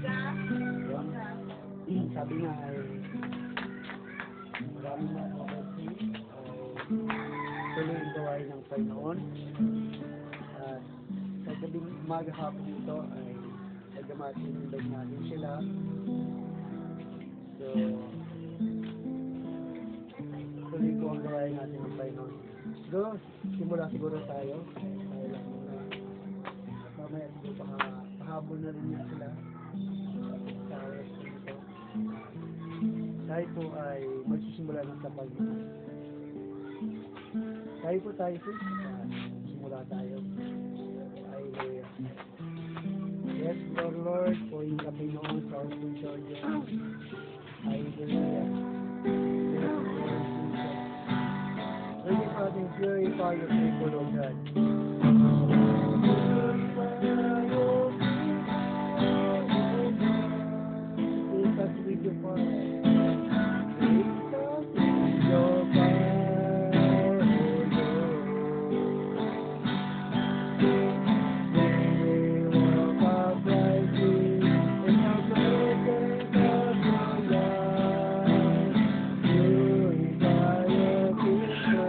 Yan. Sabi nga ay maraming mga kapatid ay tuloy ang gawain ng Panginoon. At sa gabing umaga hapon ito ay nagamatin natin sila. So, tuloy po ang gawain natin ng Panginoon. So, simula siguro tayo. Tayo lang muna. Mamaya siguro pahabol na rin yun sila. Sa oras dito. Tayo po ay magsisimula ng kapag. Tayo po. Simula tayo. Hallelujah. Yes, Lord, po yung Panginoon sa oras dito. Hallelujah. Yes, Lord, Jesus. Pwede pa natin purify your people, Lord God. Jesus, with your fire. Jesus, with your fire, when we walk uprightly in the presence of your love, purify your people.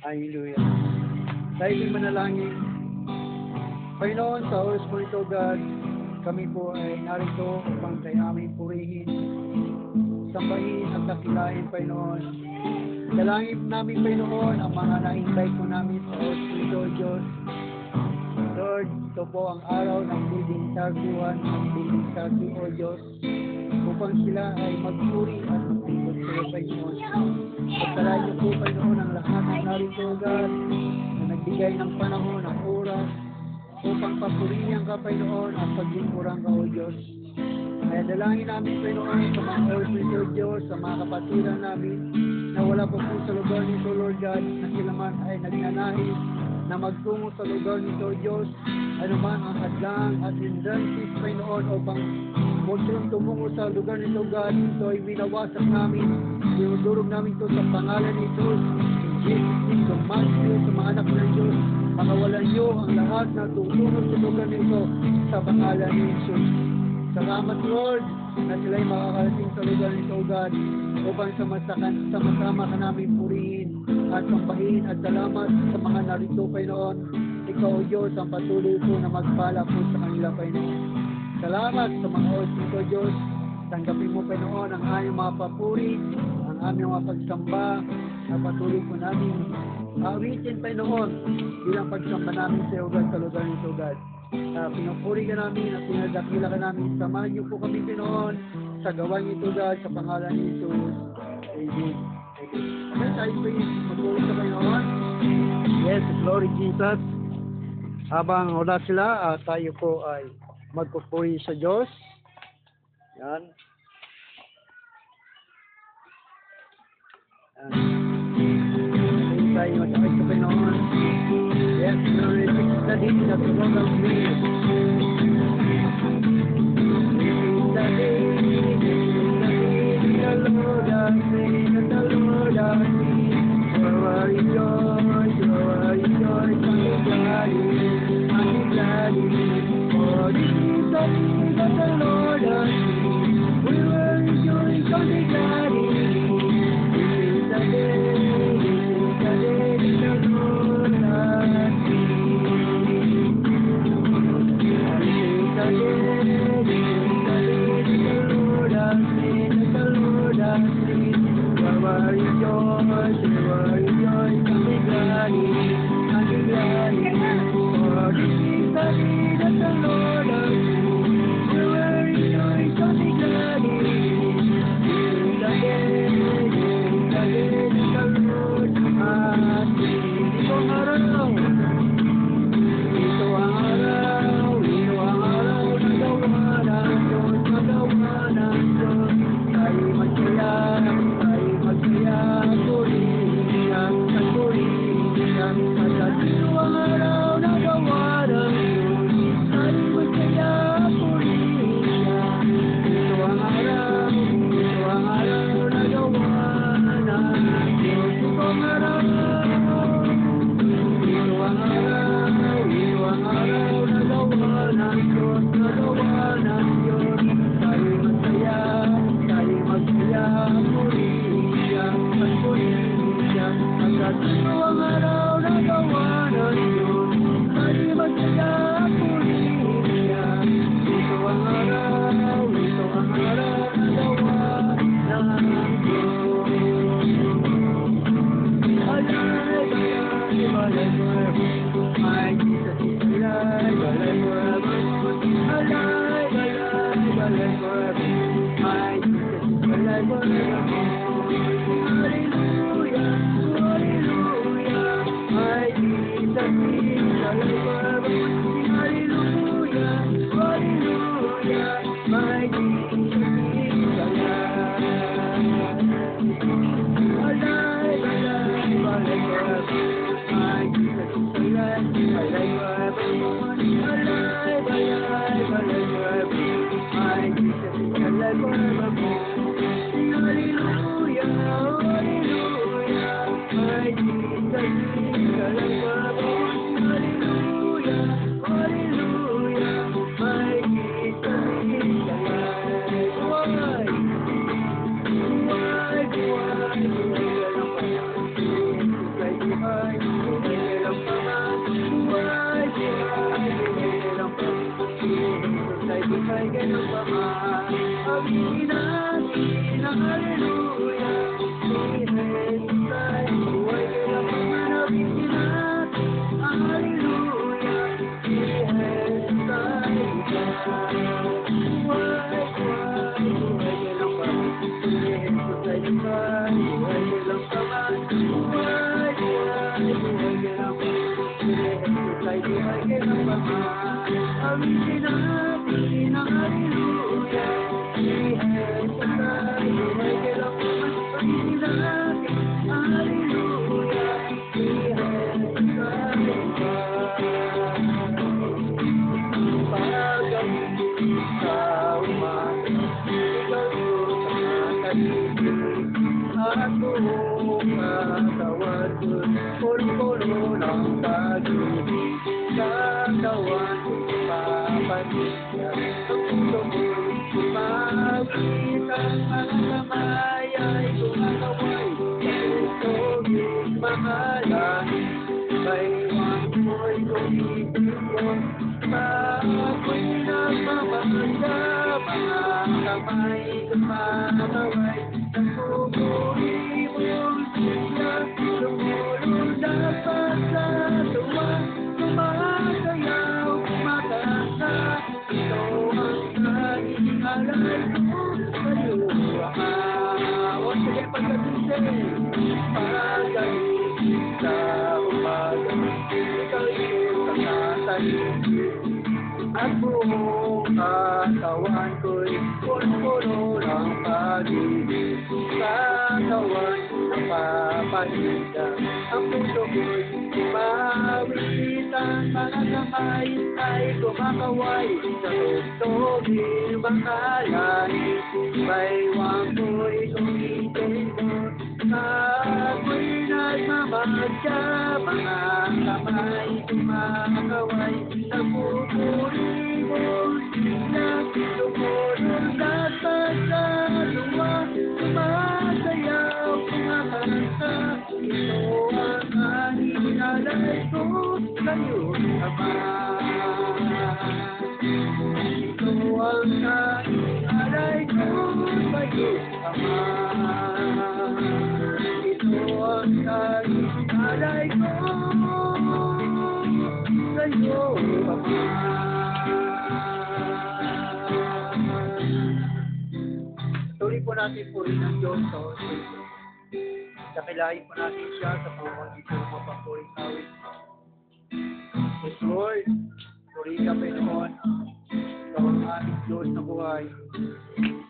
Hallelujah. Tayo din manalangin. Panginoon, sa oras po ito, God, kami po ay narito upang kay aming purihin, sambahin at dakilain, Panginoon. Dalangin namin, Panginoon, ang mga na-invite po namin sa oras po ito, Diyos. Lord, ito po ang araw ng Building Star 1, ng Building Star 2, O Diyos, upang sila ay magpuri at magpikot sa iyo, Panginoon. Pagkalain niyo po, Panginoon, ang lahat ng narito, God, na nagbibigay magbigay ng panahon, ng oras, upang papurihan ka, Panginoon, at paglingkuran ka, O Diyos. Kaya dalangin namin, Panginoon, sa mga OFC, O Diyos, sa mga kapatiran namin, na wala pa po sa lugar nito, Lord God, na sila man ay nagnanais na magtungo sa lugar nito, Diyos, ano man ang hadlang at hindrances, Panginoon, upang huwag silang tumungo sa lugar nito, God, ito ay winawasak namin, dinudurog namin ito sa pangalan ni Jesus, in Jesus' name, lumayo sa mga anak ng Diyos, pakawalan niyo ang lahat na tutungo sa lugar nito sa pangalan ni Jesus. Salamat, Lord, na sila'y makakarating sa lugar nito, God, upang sama-sama ka namin purihin at sambahin at salamat sa mga narito, Panginoon. Ikaw, O Diyos, ang patuloy po na magpala po sa kanila, Panginoon. Salamat sa mga oras nito, Diyos. Tanggapin mo, Panginoon, ang aming mga papuri, ang aming mga pagsamba, na patuloy po namin awitin, Panginoon, bilang pagsamba namin sa iyo, God, sa lugar nito, God. Pinupuri ka namin at pinadakila ka namin. Samahan niyo po kami, Panginoon, sa gawain nito, God, sa pangalan ni Jesus. Amen. Amen. Tayo po yung magpuri sa Panginoon. Yes, glory Jesus. Habang wala sila, tayo po ay magpupuri sa Diyos. Yan. Tayo matakay sa Panginoon. Yes, glory to the day that the Lord has made. The day the Lord has made, the Lord has made. Rejoice, rejoice, and be glad, for this is the day that the Lord has made. We will rejoice and be glad in it. This is the day that the Lord has made. Sa'y buhay kailanman, awitin natin ang hallelujah. Ihay sa sa'y buhay kailanman, awitin natin ang hallelujah. Ihay sa sa'y pag-awitin sa umaga, ikaw Diyos ang nakatibig. At buong katawan ko'y polo-polo ng pag-ibig. Katawan ko'y papatigyan, ang puso ko'y kumawit. Ang mga kamay ay kumakaway sa tugtugin mahalangin. Baywang ko'y tumitigyan, ako'y nagmamahal. Mga kamay kumakaway sa pupuri mong sila. Lumulundag pa sa tuwa, sumasayaw, kumakanta. Ito ang aking alay ko sa'yo, Ama. O sige, pagkagising, pag-agising sa umaga, ikaw Diyos ang nakatahimik. At buong katawan ko'y puro-puro ng pag-ibig. Katawan ko'y napapahinga, ang puso ko'y kumawit. Ang mga kamay ay kumakaway sa tugtugin mahalangin. Baywang ko'y tumitigil, ako'y nagmamadya. Mga kamay kumakaway sa pupuri mong sila. Lumulundag pa sa luwa, sumasayaw, kumakanta. Ito ang aking alay ko sa'yo, Ama. Ito ang aking alay ko sa'yo, Ama. Ito ang aking alay ko sa'yo, Ama. Tuloy po natin purihin ang Diyos sa oras. Dakilain po natin siya sa pamamagitan ng mga papuring awit. Yes, Lord, purihin ka, Panginoon. Ikaw ang aming Diyos na buhay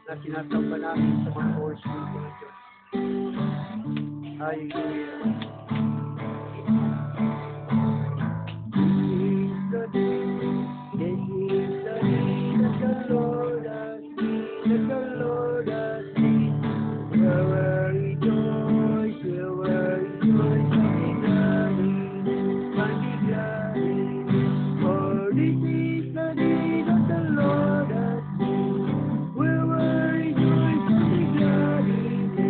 na sinasamba namin sa mga oras ng Diyos. Hallelujah. This is the day that the Lord has made, that the Lord has made. We will rejoice, be glad in it. For this is the day that the Lord has made. We will rejoice and be glad in it.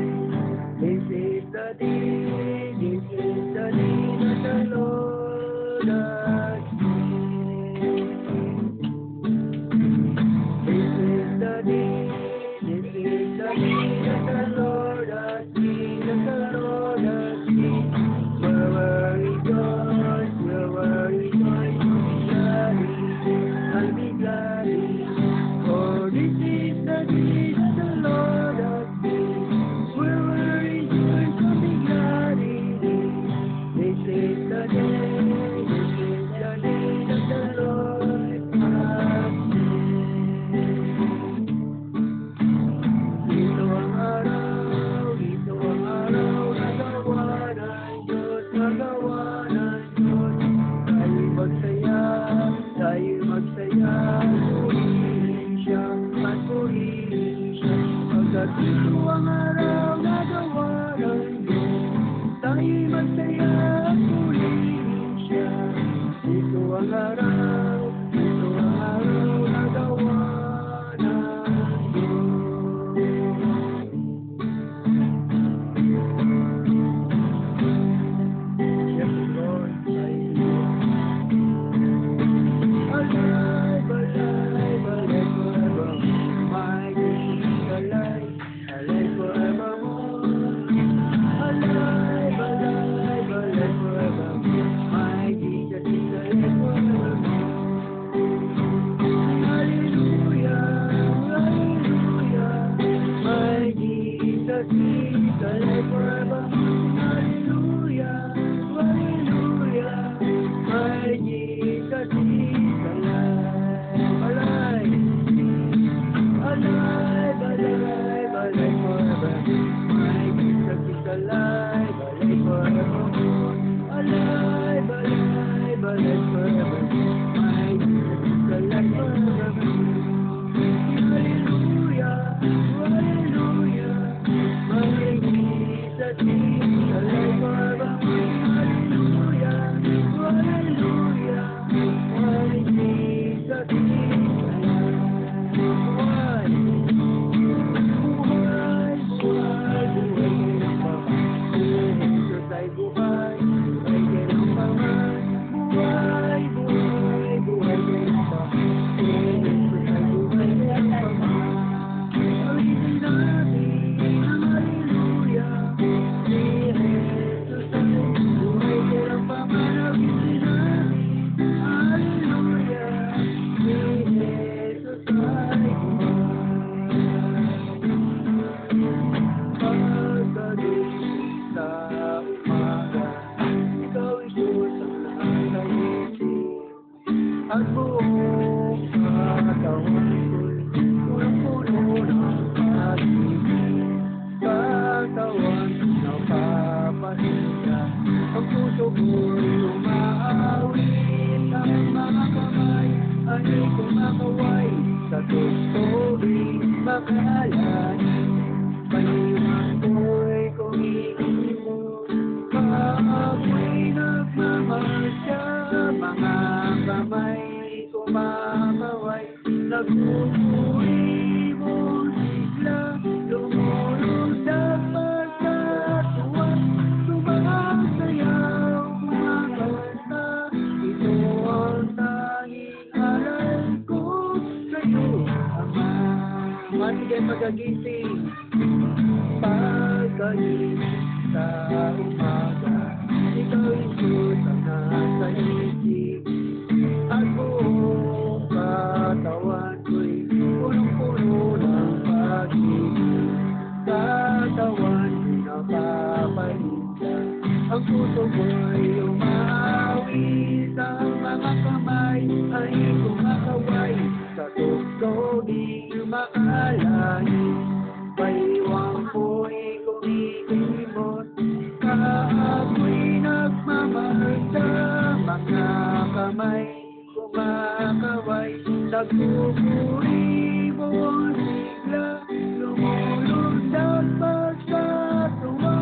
This is the day that the Lord has made. This is the day that the Lord has made, that the Lord has made. We will rejoice, and be glad in it. For this is the day that the Lord has made. We will rejoice and be glad in it. This is the day that the Lord has made. Ito ang araw na gawa ng Diyos, Tayo'y magsaya, purihin siya, at purihin siya. Pagkat ito ang araw na gawa ng Diyos, tayo'y magsaya, at purihin siya. Ito ang araw na gawa ng Diyos. Yes, Lord, alive, forever, my King, alive forevermore. Alive, forever, my Jesus is alive forevermore. Hallelujah, my Jesus is alive forevermore. Hallelujah, my Jesus. kumakaway sa tutuloy makalan. Paliwan ko'y kumikibo, ako'y nagmamasya, mga kamay kumakaway, nagpupuri mo sigla, lumulundag pa sa tuwa, sumasayaw, kumakanta, ito ang tanging alay ko sa'yo, Ama. Matigay pagagising, pagkagising sa umaga, ikaw Isus ang nasa isip, at buong katawan ko'y punong-puno ng pag-ibig. Katawan ko'y napapahinga, ang puso ko'y umawit, ang mga kamay ay kumakaway sa tugtuging maalayin. Baliwang ko'y kumikimot, ako'y nagmamarsa, mga kamay kumakaway, nagpupuri mo sigla, lumulundag pa sa tuwa,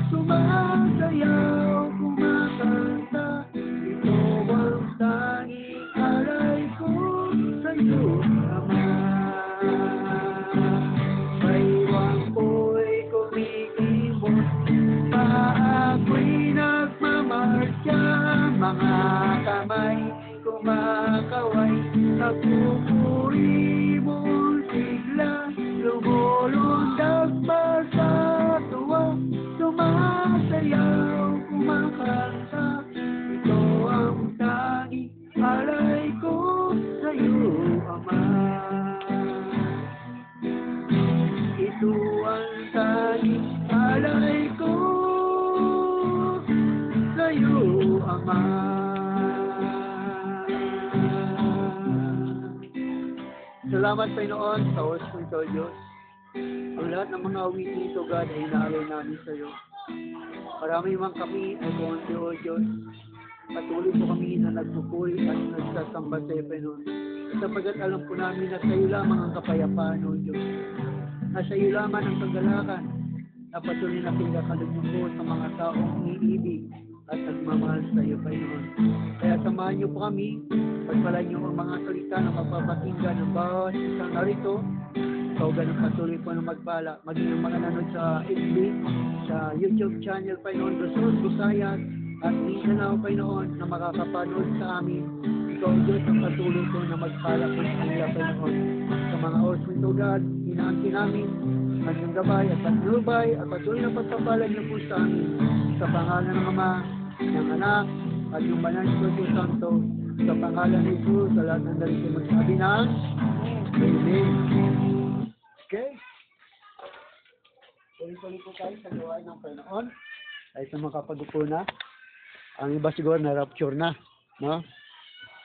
sumasayaw, kumakanta, ito ang tanging alay ko sa'yo, Ama. Baliwang ko'y kumikimot, ako'y nagmamarcha, mga kamay kumakaway, nagpupuri mo sigla, lumulundag pa sa tuwa, sumasayaw, kumakanta, ito ang tanging alay ko sa'yo, Ama. Ito ang tanging alay ko sa'yo, Ama. Salamat Panginoon sa oras mo ito, Diyos. Ang lahat ng mga awitin ito, God, ay inaalay namin sa iyo. Marami man kami ay kumanti, O Diyos. Patuloy po kami na nagpupuri at nagsasamba sa iyo, Panginoon. Sapagkat alam po namin na sa iyo lamang ang kapayapaan, O Diyos. Na sa iyo lamang ang kagalakan, na patuloy na pinakakalugod po sa mga taong umiibig at nagmamahal sa iyo, Panginoon. Kaya samahan niyo po kami, pagpalain niyo ang mga salita na mapapakinggan ng bawat isang narito. Ikaw ganun patuloy po na magpala, maging ang mga nanood sa FB, sa YouTube channel, Panginoon, Luzon, Visayas, at Mindanao, Panginoon, na makakapanood sa amin. Ikaw, Diyos, ang patuloy po na magpala po sa kanila, Panginoon. Sa mga oras mo ito, God, hinahanti namin ang gabay at patnubay at patuloy na pagpapalan niyo po sa amin. Sa pangalan ng Ama, ng Anak, at yung Banal na Espiritu Santo, sa pangalan ni Jesus, sa lahat ng darito magsabi ng Amen. Okay? Tuloy-tuloy po tayo sa gawain ng Panginoon. Ay sa makapagupo na. Ang iba siguro na rapture na. No?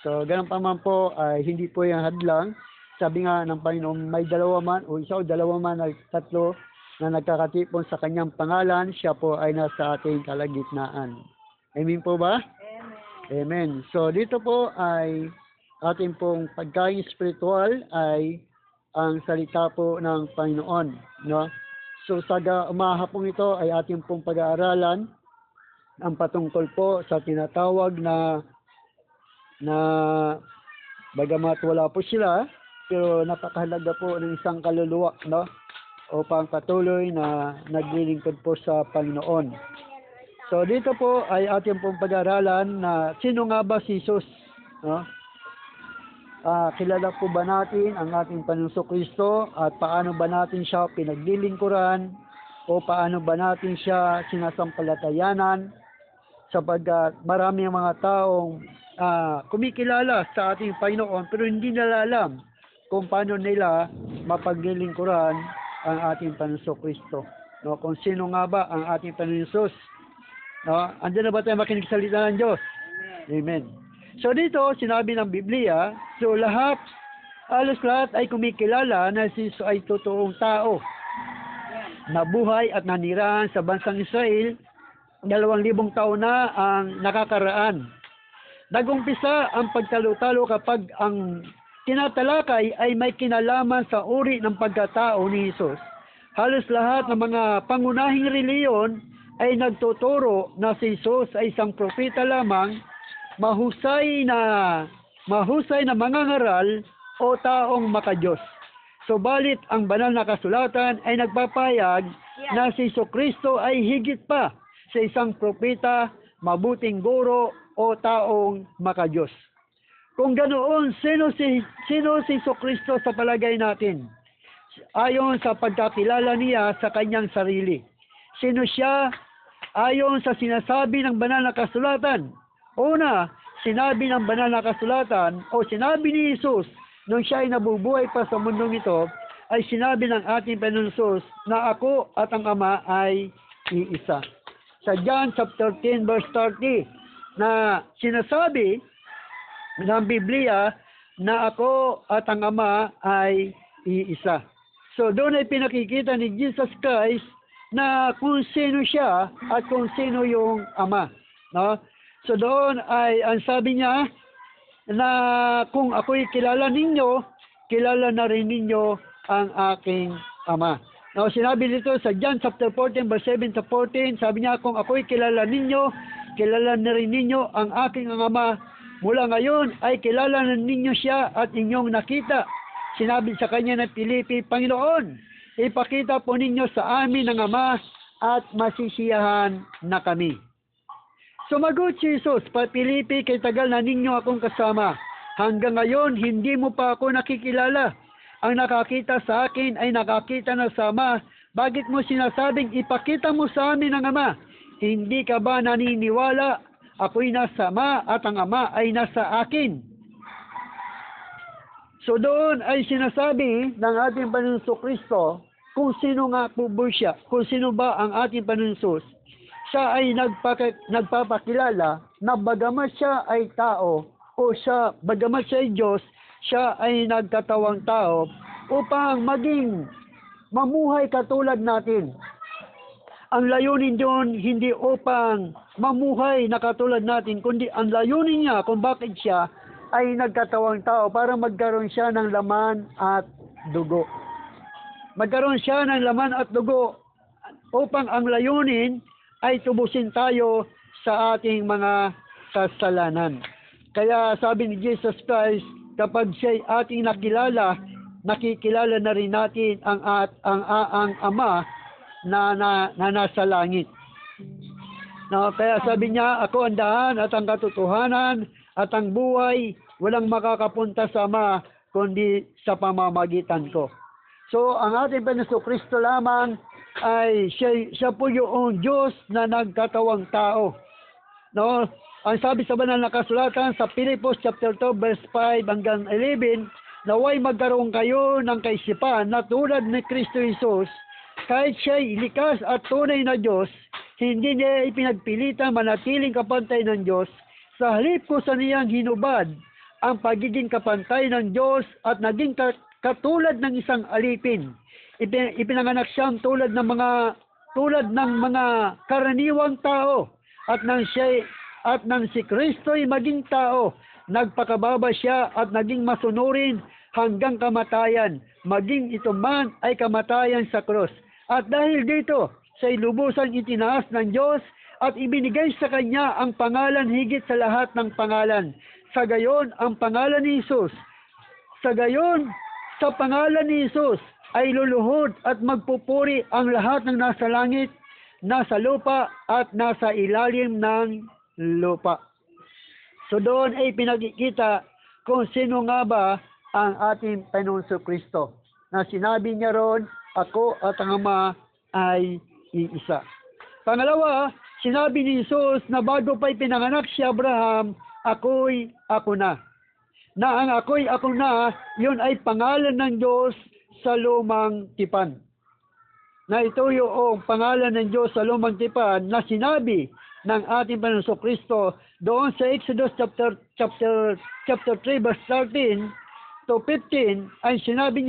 So, ganun pa man po, ay hindi po yung hadlang. Sabi nga ng Panginoon, may dalawa man, o isa o dalawa man, ay tatlo, na nagkakatipon sa kanyang pangalan, siya po ay nasa ating kalagitnaan. Amen po ba? Amen. So, dito po ay ating pong pagkain spiritual ay ang salita po ng Panginoon. No? So, sa umahapong ito ay ating pong pag-aaralan ang patungkol po sa tinatawag na bagamat wala po sila, pero napakahalaga po ng isang kaluluwa, no? Upang patuloy na naglilingkod po sa Panginoon. So dito po ay ating pong pag-aaralan na sino nga ba si Jesus, no? Kilala po ba natin ang ating Panginoong Kristo at paano ba natin siya pinaglilingkuran o paano ba natin siya sinasampalatayanan, sapagkat marami ang mga taong kumikilala sa ating Panginoon pero hindi nila alam kung paano nila mapaglilingkuran ang ating Panginoong Kristo. No, kung sino nga ba ang ating Panginoon Jesus. No, andiyan na ba tayo makinig sa salita ng Diyos? Amen. So dito, sinabi ng Biblia, so halos lahat ay kumikilala na si Jesus ay totoong tao. Nabuhay at nanirahan sa bansang Israel, 2,000 taon na ang nakakaraan. Nagumpisa ang pagtalo-talo kapag ang tinatalakay ay may kinalaman sa uri ng pagkatao ni Jesus. Halos lahat ng mga pangunahing reliyon ay nagtuturo na si Jesus ay isang propeta lamang, mahusay na mangangaral o taong makadiyos. Subalit ang banal na kasulatan ay nagpapayag na si Jesucristo ay higit pa sa isang propeta, mabuting guro o taong makadiyos. Kung ganoon, sino si Jesucristo sa palagay natin? Ayon sa pagkakilala niya sa kanyang sarili. Sino siya? Ayon sa sinasabi ng banal na kasulatan. Una, sinabi ng banal na kasulatan o sinabi ni Jesus nung siya ay nabubuhay pa sa mundong ito, ay sinabi ng ating Panginoon Jesus na ako at ang Ama ay iisa. Sa John chapter 10 verse 30 na sinasabi ng Biblia na ako at ang Ama ay iisa. So doon ay pinakikita ni Jesus Christ na kung sino siya at kung sino yung Ama, no? So doon ay ang sabi niya na kung ako'y kilala ninyo, kilala na rin ninyo ang aking Ama. No, sinabi dito sa John chapter 14 verse 7 to 14, sabi niya kung ako'y kilala ninyo, kilala na rin ninyo ang aking Ama. Mula ngayon ay kilala na ninyo siya at inyong nakita. Sinabi sa kanya ng Filipi, Panginoon, ipakita po ninyo sa amin ang Ama at masisiyahan na kami. Sumagot si Jesus, Filipi, kay tagal na ninyo akong kasama. Hanggang ngayon, hindi mo pa ako nakikilala. Ang nakakita sa akin ay nakakita na sa Ama. Bakit mo sinasabing ipakita mo sa amin ang Ama? Hindi ka ba naniniwala? Ako'y nasa Ama at ang Ama ay nasa akin. So doon ay sinasabi ng ating Panginoon Kristo kung sino nga po siya, kung sino ba ang ating Panginoon Jesus. Siya ay nagpapakilala na bagamat siya ay tao o bagamat siya ay Diyos, siya ay nagkatawang tao upang maging mamuhay katulad natin. Ang layunin doon hindi upang mamuhay na katulad natin, kundi ang layunin niya kung bakit siya ay nagkatawang tao para magkaroon siya ng laman at dugo. Magkaroon siya ng laman at dugo upang ang layunin ay tubusin tayo sa ating mga kasalanan. Kaya sabi ni Jesus Christ, kapag siya'y ating nakikilala na rin natin ang Ama na nasa langit. No, kaya sabi niya, ako ang daan at ang katotohanan at ang buhay, walang makakapunta sa Ama kundi sa pamamagitan ko. So, ang ating Panginoon Kristo lamang ay siya po yung Diyos na nagkatawang tao. No? Ang sabi sa banal na kasulatan sa Pilipos chapter 2 verse 5 hanggang 11, naway magkaroon kayo ng kaisipan na tulad ni Kristo Jesus, kahit siya'y likas at tunay na Diyos, hindi niya ipinagpilitan manatiling kapantay ng Diyos, sa halip ko sa niyang hinubad ang pagiging kapantay ng Diyos at naging katulad ng isang alipin. Ipinanganak siyang tulad ng mga karaniwang tao at nang si Kristo'y maging tao, nagpakababa siya at naging masunurin hanggang kamatayan, maging ito man ay kamatayan sa krus. At dahil dito, siya'y lubusang itinaas ng Diyos at ibinigay sa kanya ang pangalan higit sa lahat ng pangalan. Sa gayon, ang pangalan ni Jesus. Sa gayon, sa pangalan ni Jesus ay luluhod at magpupuri ang lahat ng nasa langit, nasa lupa at nasa ilalim ng lupa. So doon ay pinagkikita kung sino nga ba ang ating Panginoon Kristo. Na sinabi niya ron, ako at ang Ama ay iisa. Pangalawa, sinabi ni Jesus na bago pa'y pinanganak si Abraham, ako'y ako na. Na ang ako'y ako na, yun ay pangalan ng Diyos sa lumang tipan. Na ito yung pangalan ng Diyos sa lumang tipan na sinabi ng ating Panginoon Kristo doon sa Exodus chapter 3 verse 13 to 15 ay sinabi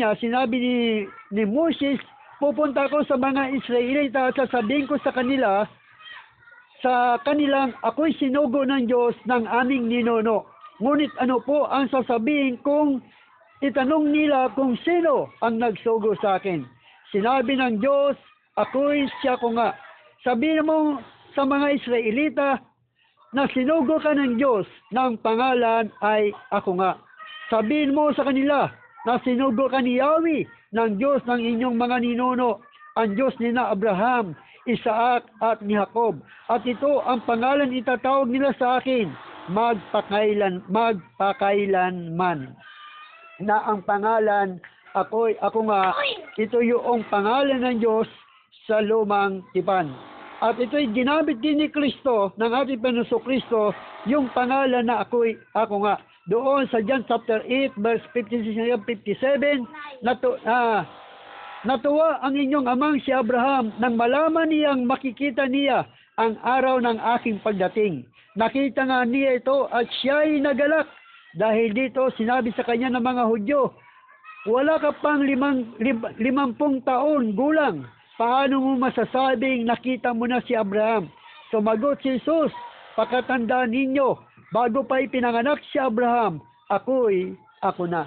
ni Moses, pupunta ako sa mga Israelita at sasabihin ko sa kanilang ako'y sinugo ng Diyos ng aming ninuno. Ngunit ano po ang sasabihin kong itanong nila kung sino ang nagsugo sa akin. Sinabi ng Diyos, ako'y siya ko nga. Sabihin mo sa mga Israelita na sinugo ka ng Diyos ng pangalan ay ako nga. Sabihin mo sa kanila na sinugo ka ni Yahweh ng Diyos ng inyong mga ninuno, ang Diyos ni na Abraham, Isaac at ni Jacob. At ito ang pangalan itatawag nila sa akin, magpakailanman. Na ang pangalan, ako nga, ito yung pangalan ng Diyos sa lumang tipan. At ito'y ginamit din ni Kristo, ng ating Panginoon Kristo, yung pangalan na ako nga. Doon sa John chapter 8, verse 56-57, natuwa ang inyong amang si Abraham nang malaman niyang makikita niya ang araw ng aking pagdating. Nakita nga niya ito at siya'y nagalak. Dahil dito sinabi sa kanya ng mga Hudyo, wala ka pang 50 taon gulang. Paano mo masasabing nakita mo na si Abraham? Sumagot si Jesus, pakatandaan ninyo, bago pa ipinanganak si Abraham, ako na.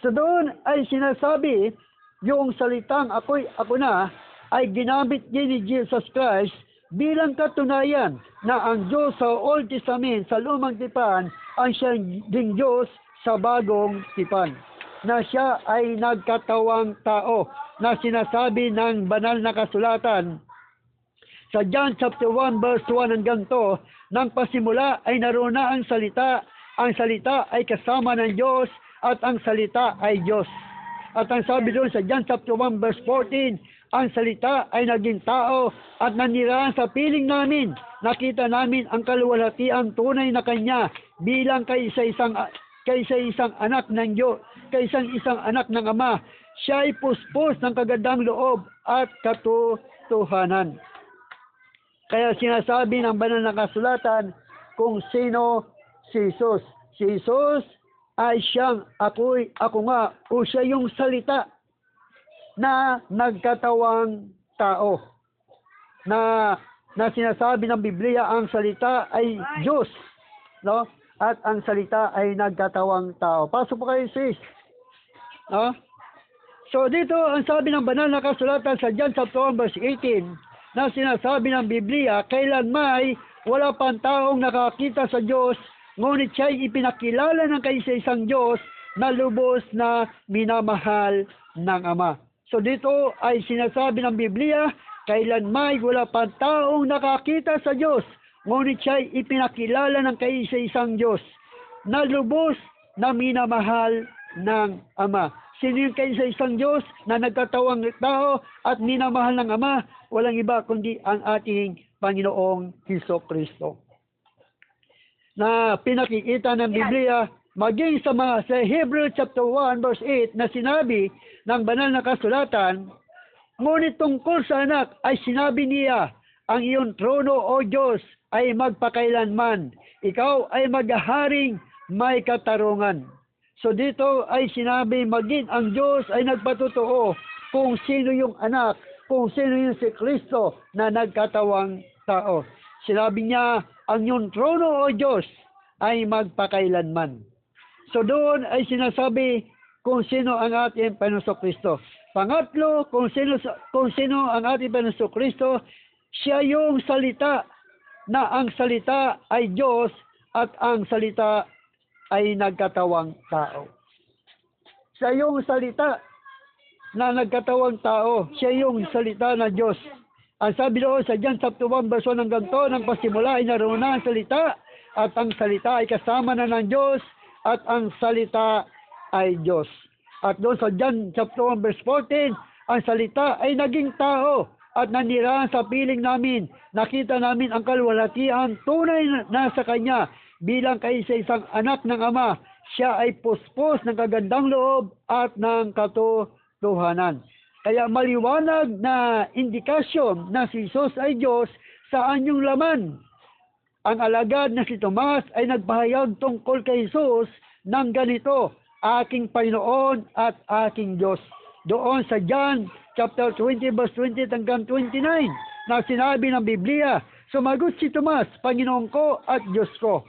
So doon ay sinasabi, yung salitang ako na, ay ginamit din ni Jesus Christ bilang katunayan na ang Diyos sa Old Testament, sa Lumang Tipan, ang siya ding Diyos sa Bagong Tipan. Na siya ay nagkatawang tao, na sinasabi ng banal na kasulatan sa John chapter 1 verse 1 hanggang 2, nang pasimula ay naroon na ang salita ay kasama ng Diyos at ang salita ay Diyos. At ang sabi doon sa John chapter 1 verse 14, ang salita ay naging tao at nanirahan sa piling namin. Nakita namin ang kaluwalhatiang tunay na kanya bilang kaisa-isang anak ng Diyos, kaisa-isang anak ng Ama. Siya ay puspos ng kagandang loob at katotohanan. Kaya sinasabi ng banal na kasulatan kung sino si Jesus. Si Jesus ay siyang ako nga, o siya yung salita na nagkatawang tao. Na sinasabi ng Biblia, ang salita ay Diyos, no? At ang salita ay nagkatawang tao. Pasok po kayo, sis. No? So dito, ang sabi ng banal na kasulatan sa John chapter 1 verse 18, na sinasabi ng Biblia, kailanmay wala pang taong nakakita sa Diyos, ngunit siya'y ipinakilala ng kaisa-isang Diyos na lubos na minamahal ng Ama. So dito ay sinasabi ng Biblia, kailanmay wala pang taong nakakita sa Diyos, ngunit siya'y ipinakilala ng kaisa-isang Diyos na lubos na minamahal ng Ama. Sino yung kaisa-isang Diyos na nagkatawang tao at minamahal ng Ama? Walang iba kundi ang ating Panginoong Hesukristo. Na pinakikita ng Biblia, maging sa Hebrew chapter 1 verse 8 na sinabi ng banal na kasulatan, ngunit tungkol sa anak ay sinabi niya, ang iyong trono o Diyos ay magpakailanman, ikaw ay maghaharing may katarungan. So dito ay sinabi maging ang Diyos ay nagpatotoo kung sino yung anak, kung sino yung si Kristo na nagkatawang tao. Sinabi niya, ang yung trono o Diyos ay magpakailanman. So doon ay sinasabi kung sino ang ating Panginoon Kristo. Pangatlo, kung sino ang ating Panginoon Kristo, siya yung salita, na ang salita ay Diyos at ang salita ay nagkatawang tao. Siya yung salita na nagkatawang tao. Siya yung salita na Diyos. Ang sabi doon sa John chapter 1 verse 1 hanggang 2, nang pasimula ay naroon na ang salita at ang salita ay kasama na ng Diyos at ang salita ay Diyos. At doon sa John chapter 1 verse 14, ang salita ay naging tao at nanirahan sa piling namin. Nakita namin ang kaluwalhatian tunay na sa Kanya. Bilang kaisa-isang anak ng Ama, siya ay puspos ng kagandang loob at ng katotohanan. Kaya maliwanag na indikasyon na si Jesus ay Diyos sa anyong laman. Ang alagad na si Tomas ay nagpahayag tungkol kay Jesus ng ganito, aking Panginoon at aking Diyos. Doon sa John chapter 20 verse 20 hanggang 29 na sinabi ng Biblia, sumagot si Tomas, Panginoon ko at Diyos ko.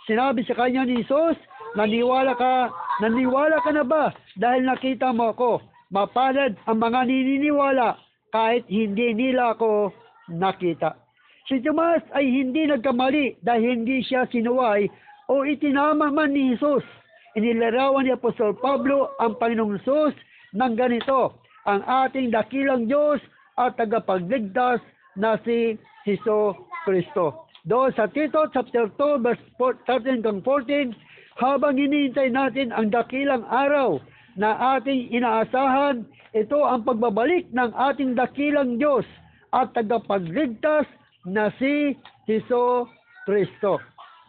Sinabi sa kanya ni Jesus, naniwala ka Naniwala ka na ba dahil nakita mo ako? Mapalad ang mga nininiwala kahit hindi nila ako nakita. Si Tomas ay hindi nagkamali dahil hindi siya sinuway o itinama man ni Jesus. Inilarawan ni Apostol Pablo ang Panginoong Jesus ng ganito, ang ating dakilang Diyos at tagapagligtas na si Hesus Kristo. Doon sa Tito chapter 2 verse 13 hanggang 14, habang hinihintay natin ang dakilang araw na ating inaasahan, ito ang pagbabalik ng ating dakilang Diyos at tagapagligtas na si Hesus Kristo.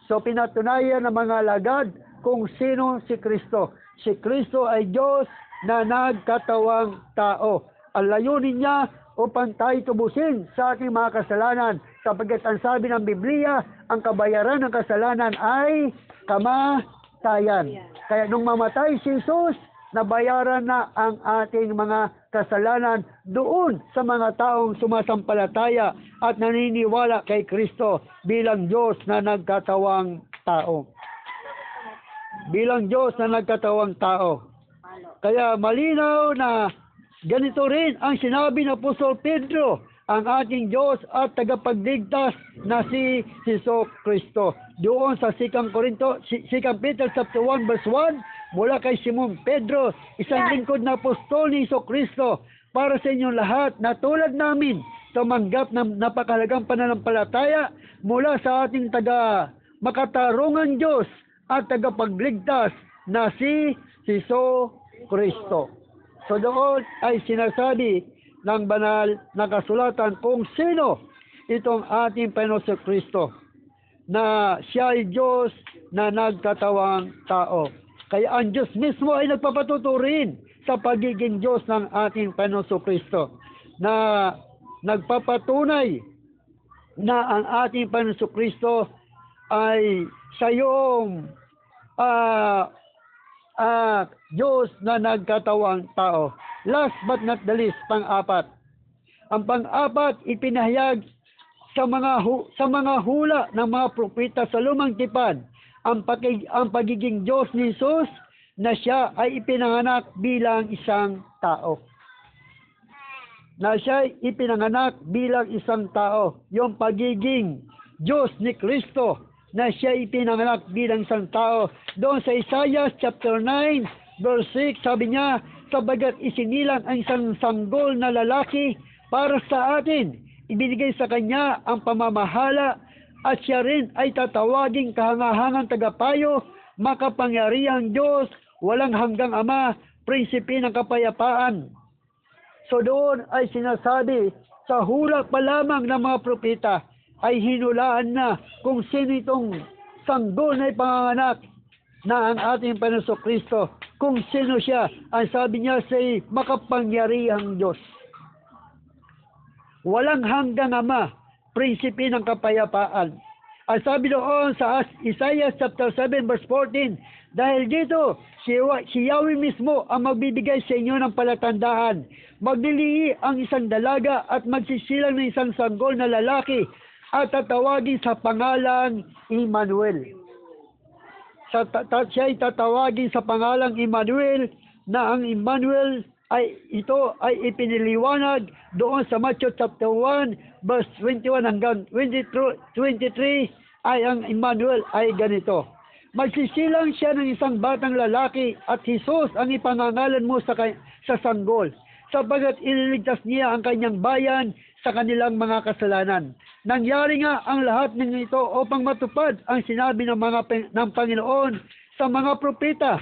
So pinatunayan ng mga alagad kung sino si Kristo. Si Kristo ay Diyos na nagkatawang tao. Ang layunin niya upang tayo tubusin sa ating mga kasalanan, sapagkat ang sabi ng Biblia, ang kabayaran ng kasalanan ay kamatayan. Kaya nung mamatay si Jesus, nabayaran na ang ating mga kasalanan doon sa mga taong sumasampalataya at naniniwala kay Kristo bilang Diyos na nagkatawang tao. Bilang Diyos na nagkatawang tao. Kaya malinaw na ganito rin ang sinabi ng Apostol Pedro, ang ating Diyos at tagapagligtas na si Hesus Kristo. Doon sa 2 Peter chapter 1 verse 1, mula kay Simon Pedro, isang lingkod na apostol ni Hesus Kristo, para sa inyong lahat na tulad namin tumanggap ng napakahalagang pananampalataya mula sa ating makatarungan Diyos at tagapagligtas na si Hesus Kristo. So doon ay sinasabi ng banal na kasulatan kung sino itong ating Panginoon Kristo, na siya ay Diyos na nagkatawang tao. Kaya ang Diyos mismo ay nagpapatuturin sa pagiging Diyos ng ating Panginoon Kristo, na nagpapatunay na ang ating Panginoon Kristo ay siya yung Diyos na nagkatawang tao. Last but not the least, pang-apat. Ang pang-apat, ipinahayag sa mga hula ng mga propeta sa Lumang Tipan ang pagiging Diyos ni Jesus, na siya ay ipinanganak bilang isang tao. Na siya ay ipinanganak bilang isang tao. Yung pagiging Diyos ni Kristo, na siya ipinanganak bilang isang tao. Doon sa Isaiah chapter 9 verse 6, sabi niya, sabagat isinilang ang isang sanggol na lalaki para sa atin, ibinigay sa kanya ang pamamahala, at siya rin ay tatawaging kahangahangang tagapayo, makapangyarihang Diyos, walang hanggang Ama, prinsipe ng kapayapaan. So doon ay sinasabi, sa hula pa lamang ng mga propeta ay hinulaan na kung sino itong sanggol na ipanganganak na ang ating Panginoon Kristo. Kung sino siya, ang sabi niya say makapangyarihang Diyos, walang hanggang Ama, prinsipe ng kapayapaan. Ang sabi doon sa Isaiah chapter 7 verse 14, dahil dito si Yahweh mismo ang magbibigay sa inyo ng palatandaan. Maglilihi ang isang dalaga at magsisilang ng isang sanggol na lalaki at tatawagin sa pangalang Emmanuel. Siya ay tatawagin sa pangalang Emmanuel, na ang Emmanuel ay ito ay ipiniliwanag doon sa Matthew chapter 1 verse 21 hanggang 23, ay ang Emmanuel ay ganito. Magsisilang siya ng isang batang lalaki at Jesus ang ipangangalan mo sa sanggol, sapagat ililigtas niya ang kanyang bayan sa kanilang mga kasalanan. Nangyari nga ang lahat ng ito upang matupad ang sinabi ng Panginoon sa mga propeta.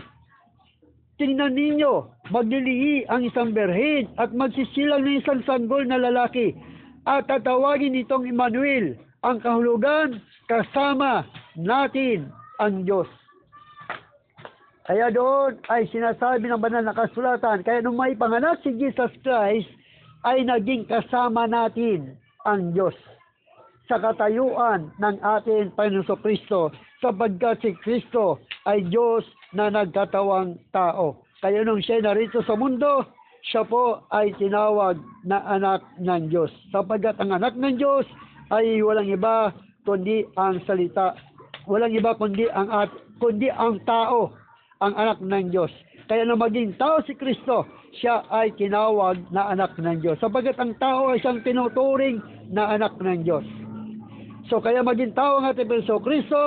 Tingnan ninyo, maglilihi ang isang berhen at magsisilang ng isang sanggol na lalaki, at tatawagin nitong Emmanuel, ang kahulugan, kasama natin ang Diyos. Kaya doon ay sinasabi ng banal na kasulatan, kaya nung may panganak si Jesus Christ, ay naging kasama natin ang Diyos sa katayuan ng ating Panginoon Kristo, sapagkat si Kristo ay Diyos na nagkatawang tao. Kaya nung siya narito sa mundo, siya po ay tinawag na anak ng Diyos, sapagkat ang anak ng Diyos ay walang iba kundi ang salita, walang iba kundi ang tao, ang anak ng Diyos. Kaya na maging tao si Kristo, siya ay tinawag na anak ng Diyos. Sapagat ang tao ay siyang tinuturing na anak ng Diyos. So kaya maging tao ang ating Panginoong Kristo,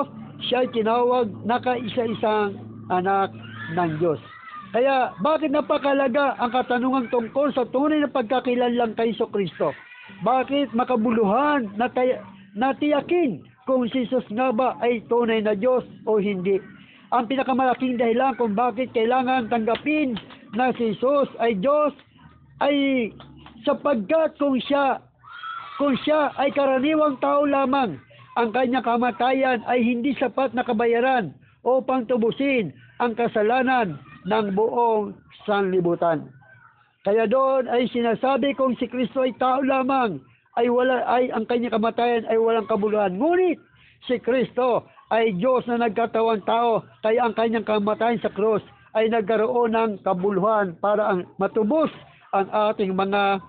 siya ay tinawag na kaisa-isang anak ng Diyos. Kaya bakit napakalaga ang katanungan tungkol sa tunay na pagkakilanlan kay Kristo? Bakit makabuluhan na tiyakin kung si Jesus nga ba ay tunay na Diyos o hindi? Ang pinakamalaking dahilan kung bakit kailangan tanggapin na si Jesus ay Diyos ay sapagkat kung siya ay karaniwang tao lamang, ang kanyang kamatayan ay hindi sapat na kabayaran upang tubusin ang kasalanan ng buong sanlibutan. Kaya doon ay sinasabi kung si Kristo ay tao lamang, ay ang kanyang kamatayan ay walang kabuluhan. Ngunit si Kristo ay Diyos na nagkatawang tao, kaya ang kanyang kamatayan sa krus ay nagkaroon ng kabuluhan para matubos ang ating mga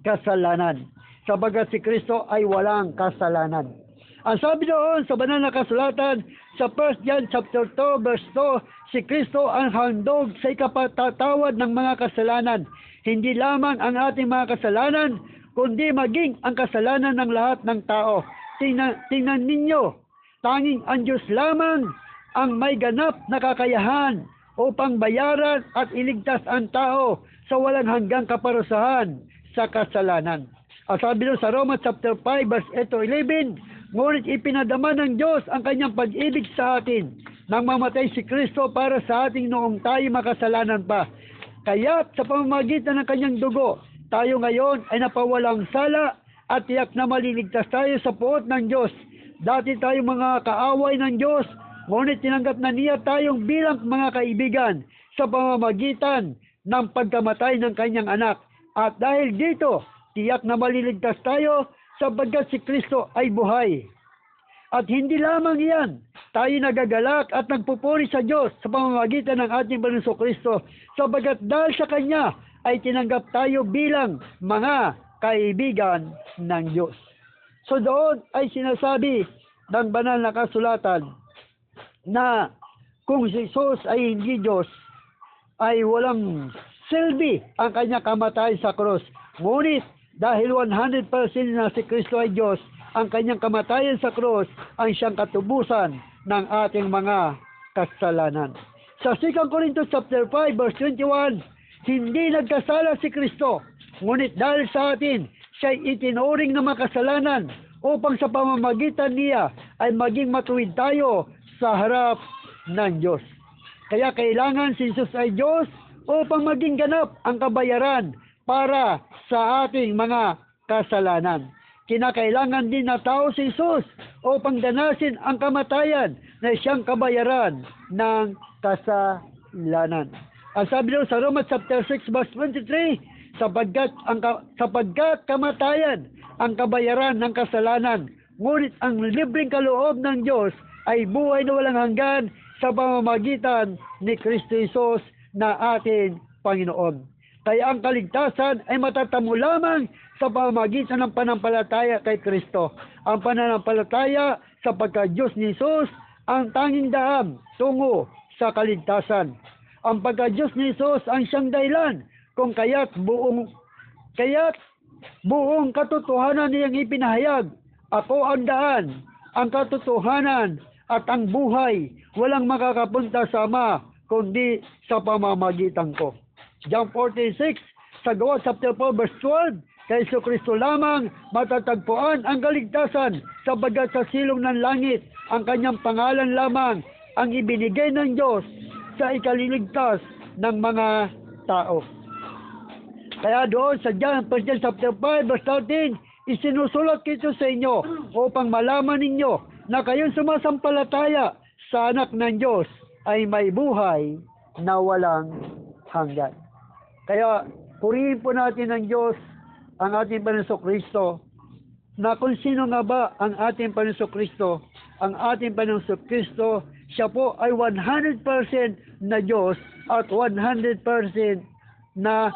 kasalanan. Sabagat si Kristo ay walang kasalanan. Ang sabi doon sa banal na kasulatan sa 1 John chapter 2 verse 2, si Kristo ang handog sa ikapatatawad ng mga kasalanan. Hindi lamang ang ating mga kasalanan, kundi maging ang kasalanan ng lahat ng tao. Tingnan ninyo, tanging ang Diyos lamang ang may ganap na kakayahan upang bayaran at iligtas ang tao sa walang hanggang kaparusahan sa kasalanan. Ang sabi doon sa Roma chapter 5 verse 8 to 11, ngunit ipinadama ng Diyos ang kanyang pag-ibig sa atin nang mamatay si Kristo para sa ating noong tayo makasalanan pa. Kaya't sa pamamagitan ng kanyang dugo, tayo ngayon ay napawalang sala at tiyak na maliligtas tayo sa puot ng Diyos. Dati tayong mga kaaway ng Diyos, ngunit tinanggap na niya tayong bilang mga kaibigan sa pamamagitan ng pagkamatay ng kanyang anak. At dahil dito, tiyak na maliligtas tayo sapagkat si Kristo ay buhay. At hindi lamang iyan, tayo nagagalak at nagpupuri sa Diyos sa pamamagitan ng ating Panginoong Kristo sapagkat dahil sa Kanya ay tinanggap tayo bilang mga kaibigan ng Diyos. So doon ay sinasabi ng banal na kasulatan na kung si Jesus ay hindi Diyos, ay walang silbi ang kanyang kamatay sa krus. Ngunit dahil 100% na si Kristo ay Diyos, ang kanyang kamatayan sa krus ang siyang katubusan ng ating mga kasalanan. Sa 2 Corintios chapter 5 verse 21, hindi nagkasala si Kristo, ngunit dahil sa atin, siya itinuring na makasalanan upang sa pamamagitan niya ay maging matuwid tayo sa harap ng Diyos. Kaya kailangan si Jesus ay Diyos upang maging ganap ang kabayaran para sa ating mga kasalanan. Kinakailangan din na tao si Jesus upang danasin ang kamatayan na siyang kabayaran ng kasalanan. Ang sabi doon sa Romans chapter 6 verse 23, sapagkat kamatayan ang kabayaran ng kasalanan, ngunit ang libreng kaloob ng Diyos ay buhay na walang hanggan sa pamamagitan ni Kristo Jesus na ating Panginoon. Kaya ang kaligtasan ay matatamo lamang sa pamamagitan ng panampalataya kay Kristo. Ang pananampalataya sa pagka-Diyos ni Jesus ang tanging daan tungo sa kaligtasan. Ang pagka-Diyos ni Jesus ang siyang dahilan kung kaya't buong katotohanan niyang ipinahayag. Ako ang daan, ang katotohanan at ang buhay. Walang makakapunta sa Ama kundi sa pamamagitan ko. John 14:6, sa Gawa chapter 4 verse 12, kay Kristo lamang matatagpuan ang kaligtasan sabagat sa silong ng langit ang kanyang pangalan lamang ang ibinigay ng Diyos sa ikaliligtas ng mga tao. Kaya doon sa John chapter 5 verse 13, isinusulat kito sa inyo upang malaman ninyo na kayong sumasampalataya sa anak ng Diyos ay may buhay na walang hanggan. Kaya purihin po natin ng Diyos ang ating Panginoong Kristo, na kung sino nga ba ang ating Panginoong Kristo. Ang ating Panginoong Kristo, siya po ay 100% na Diyos at 100% na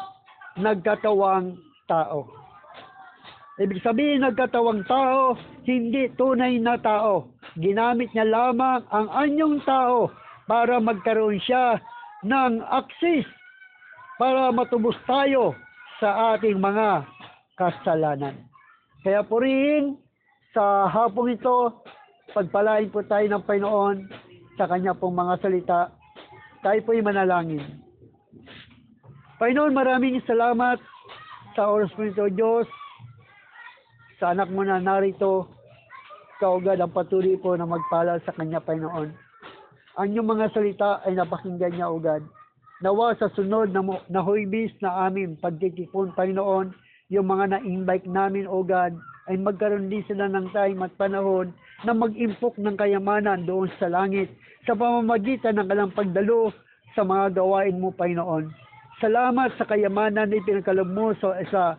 nagkatawang tao. Ibig sabihin, nagkatawang tao, hindi tunay na tao. Ginamit niya lamang ang anyong tao para magkaroon siya ng access para matubos tayo sa ating mga kasalanan. Kaya purihin sa hapong ito, pagpalain po tayo ng Panginoon sa Kanya pong mga salita. Tayo po'y manalangin. Panginoon, maraming salamat sa oras mo ito, Diyos, sa anak mo na narito, kaugad ang patuloy po na magpala sa Kanya, Panginoon. Ang iyong mga salita ay napakinggan niya, ugad. Nawa sa sunod na huibis na aming pagtitipon, Panginoon, yung mga na-invite namin, O God, ay magkaroon din sila ng time at panahon na mag-impok ng kayamanan doon sa langit sa pamamagitan ng kalang pagdalo sa mga gawain mo, Panginoon. Salamat sa kayamanan na ipinagkaloob mo sa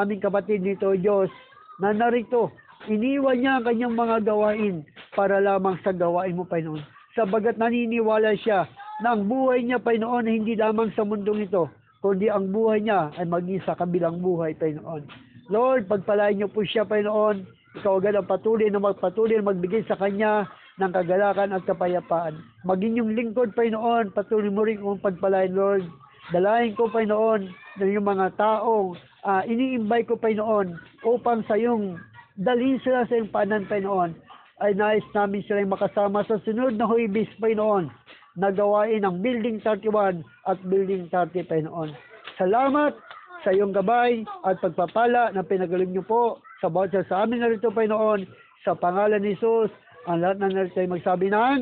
aming kapatid nito, Diyos, na narito. Iniwan niya ang kanyang mga gawain para lamang sa gawain mo, Panginoon. Sabagat naniniwala siya na ang buhay niya, Panginoon, ay hindi lamang sa mundong ito, kundi ang buhay niya ay maging sa kabilang buhay, Panginoon. Lord, pagpalain niyo po siya, Panginoon. Ikaw agad ang patuloy na magbigay sa kanya ng kagalakan at kapayapaan. Maging yung lingkod, Panginoon, patuloy mo rin kong pagpalain, Lord. Dalahin ko, Panginoon, ng yung mga taong ini-invite ko, Panginoon, upang sa yung dalhin sila sa iyong panan, Panginoon, ay nais namin silang makasama sa sunod na huibis, Panginoon, na gawain ang Building 31 at Building 30, Panginoon. Salamat sa iyong gabay at pagpapala na pinagaling niyo po sa bawat sa amin narito, Panginoon, sa pangalan ni Jesus, ang lahat na narito ay magsabi ng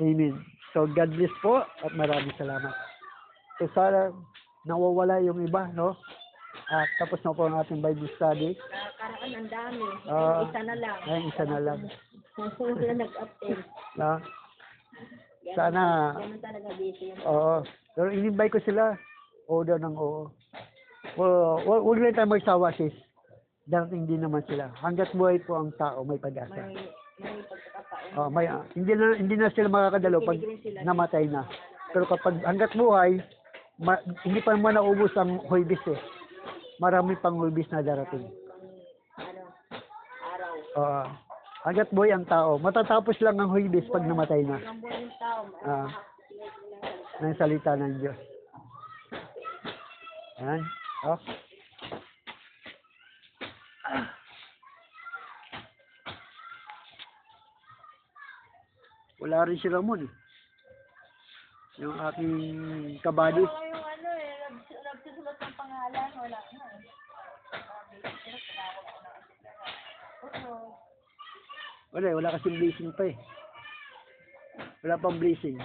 Amen. So, God bless po at maraming salamat. So, sana nawawala yung iba, no? At tapos na po ang ating Bible study. Karaan ang dami. Isa na lang. Ay, isa na lang. Wala nag-update. No? Sana, Ganun talaga busy. oo. Pero in-invite ko sila. Oo daw ng oo. Huwag lang tayo magsawa, sis. Darating din naman sila. Hanggat buhay po ang tao, may pag-asa. May pagkakataon. Oh, hindi na sila makakadalo pag namatay na. Pero kapag hanggat buhay, hindi pa naman naubos ang huibis eh. Marami pang huibis na darating. Araw. Hanggat buhay ang tao, matatapos lang ang huibis pag namatay na. Ang buhay ng tao. Ng salita ng Diyos. Yan. Oh. Wala rin si Ramon eh. Yung aking kabadis. Wala yung nagsusulat ng pangalan. Wala na. Wala kasing blessing pa eh. Wala pang blessing.